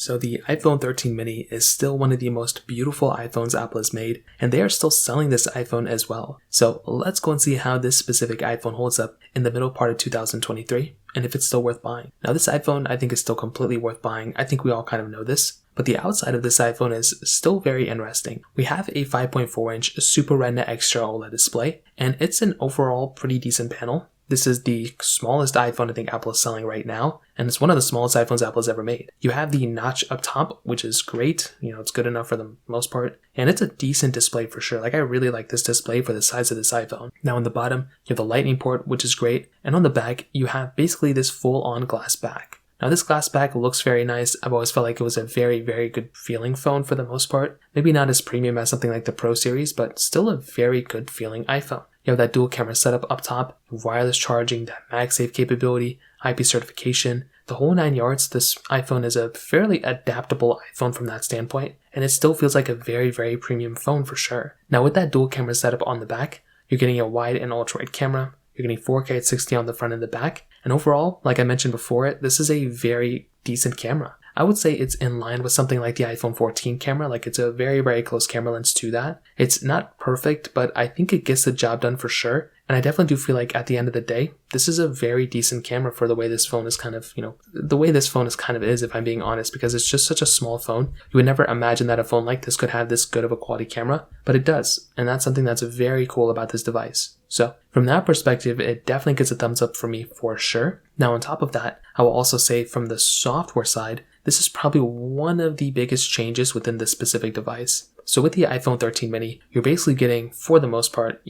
So the iPhone 13 mini is still one of the most beautiful iPhones Apple has made, and they are still selling this iPhone as well. So let's go and see how this specific iPhone holds up in the middle part of 2023, and if it's still worth buying. Now this iPhone I think is still completely worth buying. I think we all kind of know this. But the outside of this iPhone is still very interesting. We have a 5.4-inch Super Retina Extra OLED display, and it's an overall pretty decent panel. This is the smallest iPhone I think Apple is selling right now, and it's one of the smallest iPhones Apple has ever made. You have the notch up top, which is great. It's good enough for the most part, and it's a decent display for sure. Like, I really like this display for the size of this iPhone. Now on the bottom, you have the lightning port, which is great, and on the back, you have basically this full-on glass back. Now this glass back looks very nice. I've always felt like it was a very, very good feeling phone for the most part. Maybe not as premium as something like the Pro series, but still a very good feeling iPhone. You have that dual camera setup up top, wireless charging, that MagSafe capability, IP certification, the whole 9 yards. This iPhone is a fairly adaptable iPhone from that standpoint, and it still feels like a very, very premium phone for sure. Now with that dual camera setup on the back, you're getting a wide and ultra-wide camera. You're getting 4K at 60 on the front and the back. And overall, like I mentioned before, this is a very decent camera. I would say it's in line with something like the iPhone 14 camera. Like, it's a very, very close camera lens to that. It's not perfect, but I think it gets the job done for sure. And I definitely do feel like at the end of the day, this is a very decent camera for the way this phone is kind of, the way this phone is kind of is, if I'm being honest, because it's just such a small phone. You would never imagine that a phone like this could have this good of a quality camera, but it does. And that's something that's very cool about this device. So from that perspective, it definitely gets a thumbs up for me for sure. Now on top of that, I will also say from the software side, this is probably one of the biggest changes within this specific device. So with the iPhone 13 mini, you're basically getting, for the most part,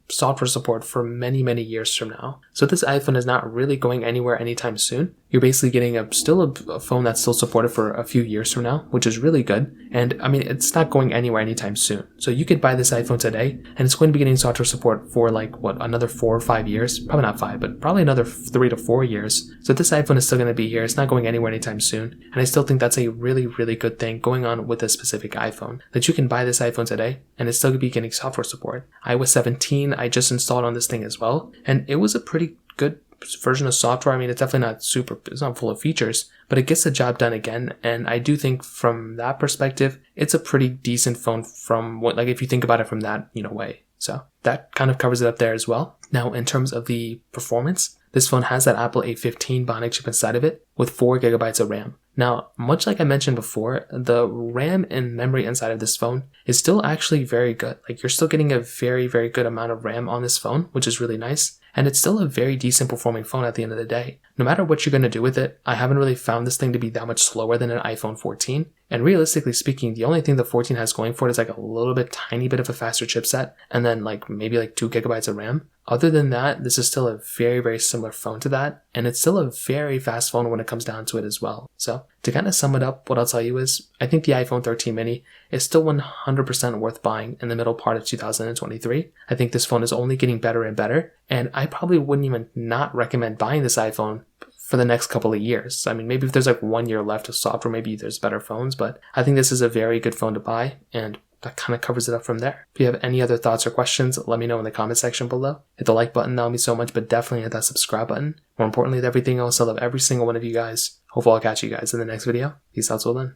software support for many, many years from now. So this iPhone is not really going anywhere anytime soon. You're basically getting a phone that's still supported for a few years from now, which is really good. And I mean, it's not going anywhere anytime soon. So you could buy this iPhone today, and it's going to be getting software support for another 4 or 5 years? Probably not 5, but probably another 3 to 4 years. So this iPhone is still going to be here. It's not going anywhere anytime soon. And I still think that's a really, really good thing going on with this specific iPhone, that you can buy this iPhone today, and it's still going to be getting software support. iOS 17, I just installed on this thing as well, and it was a pretty good version of software. I mean, it's definitely it's not full of features, but it gets the job done again. And I do think from that perspective, it's a pretty decent phone from if you think about it from that, way. So that kind of covers it up there as well. Now, in terms of the performance, this phone has that Apple A15 Bionic chip inside of it with 4 gigabytes of RAM. Now, much like I mentioned before, the RAM and memory inside of this phone is still actually very good. Like, you're still getting a very, very good amount of RAM on this phone, which is really nice. And it's still a very decent performing phone at the end of the day. No matter what you're going to do with it, I haven't really found this thing to be that much slower than an iPhone 14. And realistically speaking, the only thing the 14 has going for it is a little bit, tiny bit of a faster chipset, and then maybe 2 gigabytes of RAM. Other than that, this is still a very, very similar phone to that, and it's still a very fast phone when it comes down to it as well. So to kind of sum it up, what I'll tell you is, I think the iPhone 13 mini is still 100% worth buying in the middle part of 2023. I think this phone is only getting better and better, and I probably wouldn't even not recommend buying this iPhone for the next couple of years. I mean, maybe if there's 1 year left of software, maybe there's better phones, but I think this is a very good phone to buy, and that kind of covers it up from there. If you have any other thoughts or questions, let me know in the comment section below. Hit the like button, that'll mean so much, but definitely hit that subscribe button. More importantly than everything else, I love every single one of you guys. Hopefully I'll catch you guys in the next video. Peace out till then.